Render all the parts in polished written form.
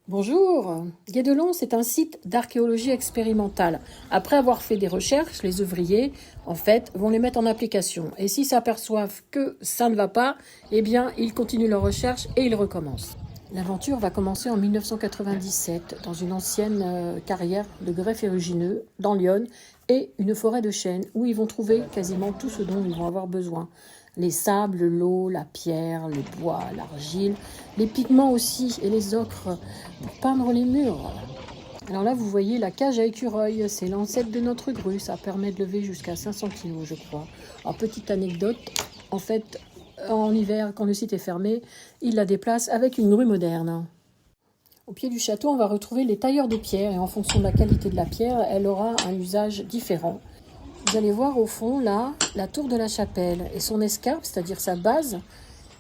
Bonjour, Guédelon, c'est un site d'archéologie expérimentale. Après avoir fait des recherches, les ouvriers, en fait, vont les mettre en application. Et s'ils s'aperçoivent que ça ne va pas, eh bien, ils continuent leurs recherches et ils recommencent. L'aventure va commencer en 1997 dans une ancienne carrière de grès ferrugineux dans l'Yonne et une forêt de chênes où ils vont trouver quasiment tout ce dont ils vont avoir besoin. Les sables, l'eau, la pierre, le bois, l'argile, les pigments aussi et les ocres pour peindre les murs. Alors là, vous voyez la cage à écureuil, c'est l'ancêtre de notre grue, ça permet de lever jusqu'à 500 kg, je crois. Alors, petite anecdote, en fait, en hiver, quand le site est fermé, il la déplace avec une grue moderne. Au pied du château, on va retrouver les tailleurs de pierre, et en fonction de la qualité de la pierre, elle aura un usage différent. Vous allez voir au fond, là, la tour de la chapelle et son escarpe, c'est-à-dire sa base,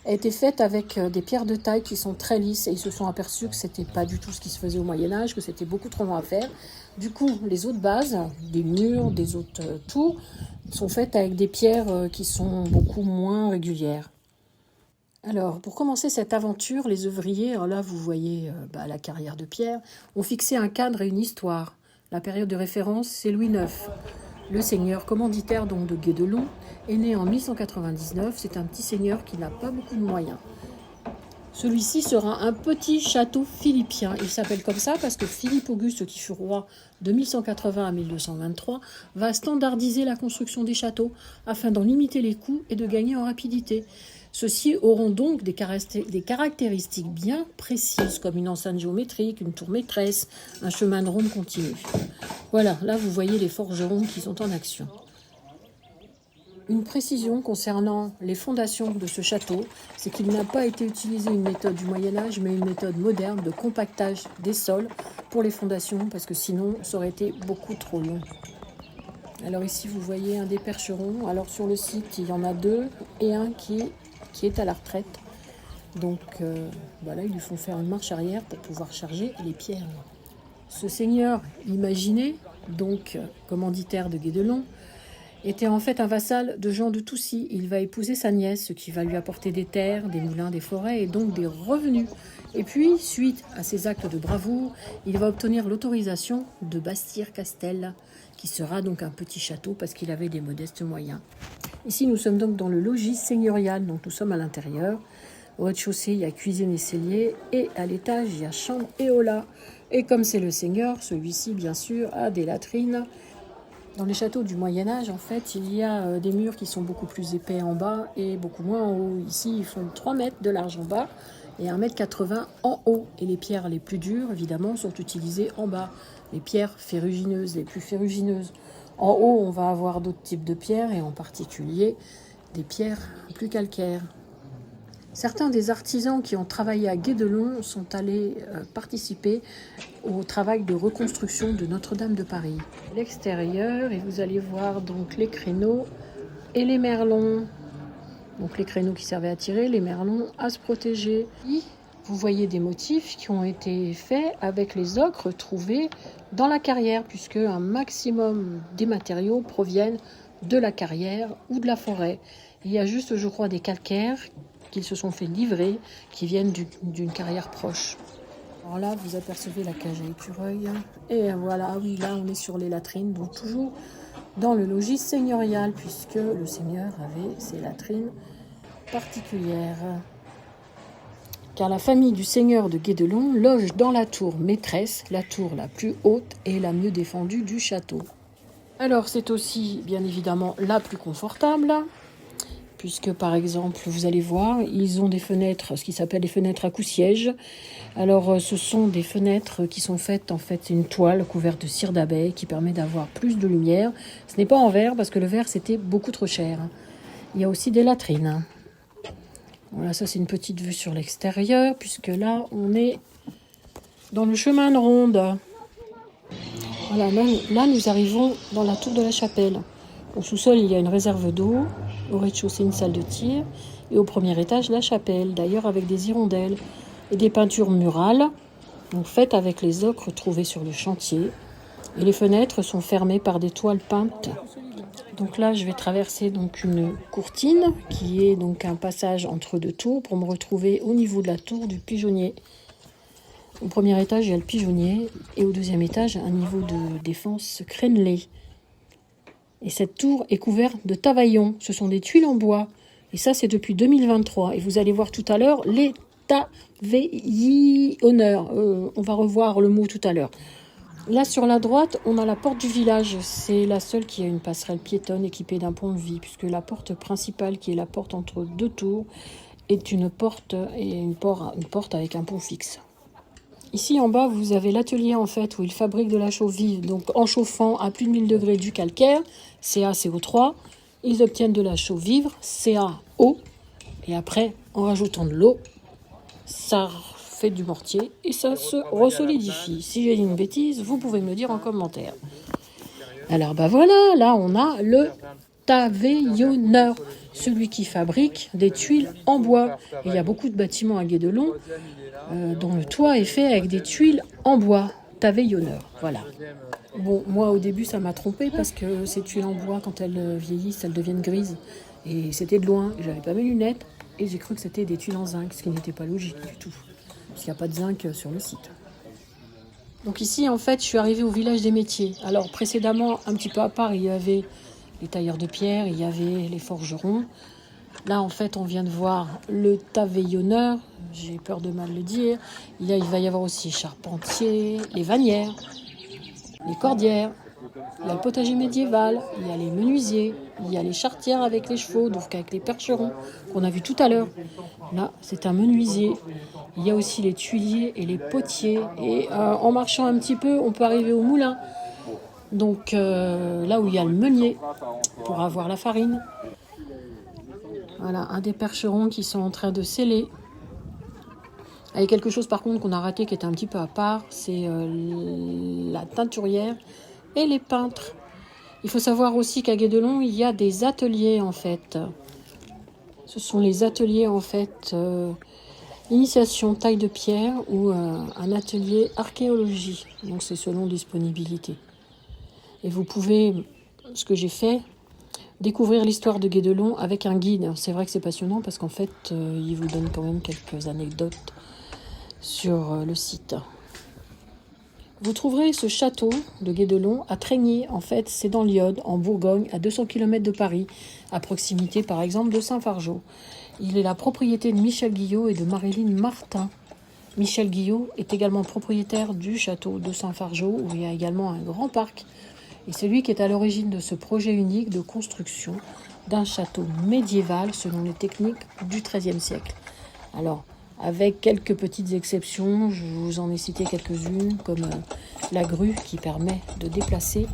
a été faite avec des pierres de taille qui sont très lisses et ils se sont aperçus que c'était pas du tout ce qui se faisait au Moyen-Âge, que c'était beaucoup trop long à faire. Du coup, les autres bases, des murs, des autres tours, sont faites avec des pierres qui sont beaucoup moins régulières. Alors, pour commencer cette aventure, les ouvriers, alors là vous voyez la carrière de pierre, ont fixé un cadre et une histoire. La période de référence, c'est Louis IX. Le seigneur commanditaire donc de Guédelon est né en 1199. C'est un petit seigneur qui n'a pas beaucoup de moyens. Celui-ci sera un petit château philippien. Il s'appelle comme ça parce que Philippe Auguste, qui fut roi de 1180 à 1223, va standardiser la construction des châteaux afin d'en limiter les coûts et de gagner en rapidité. Ceux-ci auront donc des caractéristiques bien précises, comme une enceinte géométrique, une tour maîtresse, un chemin de ronde continu. Voilà, là vous voyez les forgerons qui sont en action. Une précision concernant les fondations de ce château, c'est qu'il n'a pas été utilisé une méthode du Moyen-Âge, mais une méthode moderne de compactage des sols pour les fondations, parce que sinon ça aurait été beaucoup trop long. Alors ici vous voyez un des percherons. Alors sur le site il y en a deux et un qui est à la retraite. Donc voilà, ils lui font faire une marche arrière pour pouvoir charger les pierres. Ce seigneur imaginé, donc commanditaire de Guédelon, était en fait un vassal de Jean de Toucy. Il va épouser sa nièce, ce qui va lui apporter des terres, des moulins, des forêts et donc des revenus. Et puis, suite à ces actes de bravoure, il va obtenir l'autorisation de bâtir Castel, qui sera donc un petit château parce qu'il avait des modestes moyens. Ici, nous sommes donc dans le logis seigneurial, donc nous sommes à l'intérieur. Au rez-de-chaussée, il y a cuisine et cellier, et à l'étage, il y a chambre et aula. Et comme c'est le seigneur, celui-ci, bien sûr, a des latrines. Dans les châteaux du Moyen-Âge, en fait, il y a des murs qui sont beaucoup plus épais en bas et beaucoup moins en haut. Ici, ils font 3 mètres de large en bas et 1,80 m en haut. Et les pierres les plus dures, évidemment, sont utilisées en bas. Les pierres ferrugineuses, les plus ferrugineuses. En haut, on va avoir d'autres types de pierres et en particulier des pierres plus calcaires. Certains des artisans qui ont travaillé à Guédelon sont allés participer au travail de reconstruction de Notre-Dame de Paris. L'extérieur, et vous allez voir donc les créneaux et les merlons. Donc les créneaux qui servaient à tirer, les merlons à se protéger. Vous voyez des motifs qui ont été faits avec les ocres trouvés dans la carrière, puisque un maximum des matériaux proviennent de la carrière ou de la forêt. Il y a juste, je crois, des calcaires qu'ils se sont fait livrer, qui viennent d'une carrière proche. Alors là, vous apercevez la cage à écureuil. Et voilà, oui, là, on est sur les latrines, donc toujours dans le logis seigneurial, puisque le seigneur avait ses latrines particulières. Car la famille du seigneur de Guédelon loge dans la tour maîtresse, la tour la plus haute et la mieux défendue du château. Alors, c'est aussi, bien évidemment, la plus confortable, puisque par exemple, vous allez voir, ils ont des fenêtres, ce qui s'appelle des fenêtres à coups-sièges. Alors, ce sont des fenêtres qui sont faites, en fait, c'est une toile couverte de cire d'abeille qui permet d'avoir plus de lumière. Ce n'est pas en verre, parce que le verre, c'était beaucoup trop cher. Il y a aussi des latrines. Voilà, ça, c'est une petite vue sur l'extérieur, puisque là, on est dans le chemin de ronde. Voilà, là, nous arrivons dans la tour de la chapelle. Au sous-sol, il y a une réserve d'eau. Au rez-de-chaussée, une salle de tir. Et au premier étage, la chapelle, d'ailleurs avec des hirondelles et des peintures murales, donc faites avec les ocres trouvés sur le chantier. Et les fenêtres sont fermées par des toiles peintes. Donc là, je vais traverser donc une courtine qui est donc un passage entre deux tours pour me retrouver au niveau de la tour du pigeonnier. Au premier étage, il y a le pigeonnier. Et au deuxième étage, un niveau de défense crénelé. Et cette tour est couverte de tavaillons. Ce sont des tuiles en bois. Et ça, c'est depuis 2023. Et vous allez voir tout à l'heure les tavaillonneurs. On va revoir le mot tout à l'heure. Là, sur la droite, on a la porte du village. C'est la seule qui a une passerelle piétonne équipée d'un pont-levis, puisque la porte principale, qui est la porte entre deux tours, est une porte avec un pont fixe. Ici, en bas, vous avez l'atelier, en fait, où ils fabriquent de la chaux vive. Donc, en chauffant à plus de 1000 degrés du calcaire, CaCO3, ils obtiennent de la chaux vive, CaO. Et après, en rajoutant de l'eau, ça fait du mortier et ça se resolidifie. Si j'ai dit une bêtise, vous pouvez me le dire en commentaire. Alors, voilà, là, on a le tavaillonneur, celui qui fabrique des tuiles en bois. Et il y a beaucoup de bâtiments à Guédelon dont le toit est fait avec des tuiles en bois. Tavaillonneur, voilà. Bon, moi, au début, ça m'a trompé parce que ces tuiles en bois, quand elles vieillissent, elles deviennent grises. Et c'était de loin, j'avais pas mes lunettes et j'ai cru que c'était des tuiles en zinc, ce qui n'était pas logique du tout. Parce qu'il n'y a pas de zinc sur le site. Donc ici, en fait, je suis arrivée au village des métiers. Alors, précédemment, un petit peu à part, il y avait les tailleurs de pierre, il y avait les forgerons. Là, en fait, on vient de voir le tavaillonneur, j'ai peur de mal le dire. Il va y avoir aussi les charpentiers, les vannières, les cordières. Il y a le potager médiéval, il y a les menuisiers, il y a les charretières avec les chevaux, donc avec les percherons qu'on a vu tout à l'heure. Là, c'est un menuisier. Il y a aussi les tuiliers et les potiers. Et en marchant un petit peu, on peut arriver au moulin. Donc là où il y a le meunier pour avoir la farine. Voilà, un des percherons qui sont en train de sceller. Il y a quelque chose par contre qu'on a raté qui est un petit peu à part, c'est la teinturière et les peintres. Il faut savoir aussi qu'à Guédelon, il y a des ateliers en fait. Ce sont les ateliers en fait, initiation taille de pierre ou un atelier archéologie. Donc c'est selon disponibilité. Et vous pouvez, ce que j'ai fait, découvrir l'histoire de Guédelon avec un guide. C'est vrai que c'est passionnant parce qu'en fait, il vous donne quand même quelques anecdotes sur le site. Vous trouverez ce château de Guédelon à Trégny. En fait, c'est dans l'Yonne, en Bourgogne, à 200 km de Paris, à proximité par exemple de Saint-Fargeau. Il est la propriété de Michel Guillot et de Marilyn Martin. Michel Guillot est également propriétaire du château de Saint-Fargeau, où il y a également un grand parc. Et c'est lui qui est à l'origine de ce projet unique de construction d'un château médiéval selon les techniques du XIIIe siècle. Alors, avec quelques petites exceptions, je vous en ai cité quelques-unes, comme la grue qui permet de déplacer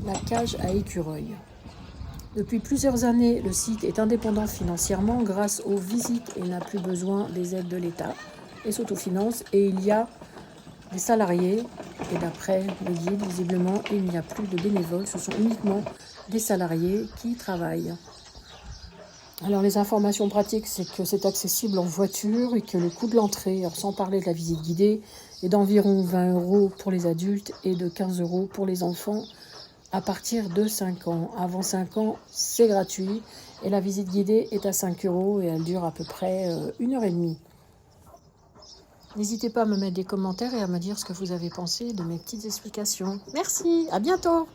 la cage à écureuil. Depuis plusieurs années, le site est indépendant financièrement grâce aux visites et n'a plus besoin des aides de l'État et s'autofinance. Et il y a des salariés, et d'après le guide, visiblement, il n'y a plus de bénévoles, ce sont uniquement des salariés qui travaillent. Alors les informations pratiques, c'est que c'est accessible en voiture et que le coût de l'entrée, alors sans parler de la visite guidée, est d'environ 20 € pour les adultes et de 15 € pour les enfants à partir de 5 ans. Avant 5 ans, c'est gratuit et la visite guidée est à 5 € et elle dure à peu près 1h30. N'hésitez pas à me mettre des commentaires et à me dire ce que vous avez pensé de mes petites explications. Merci, à bientôt!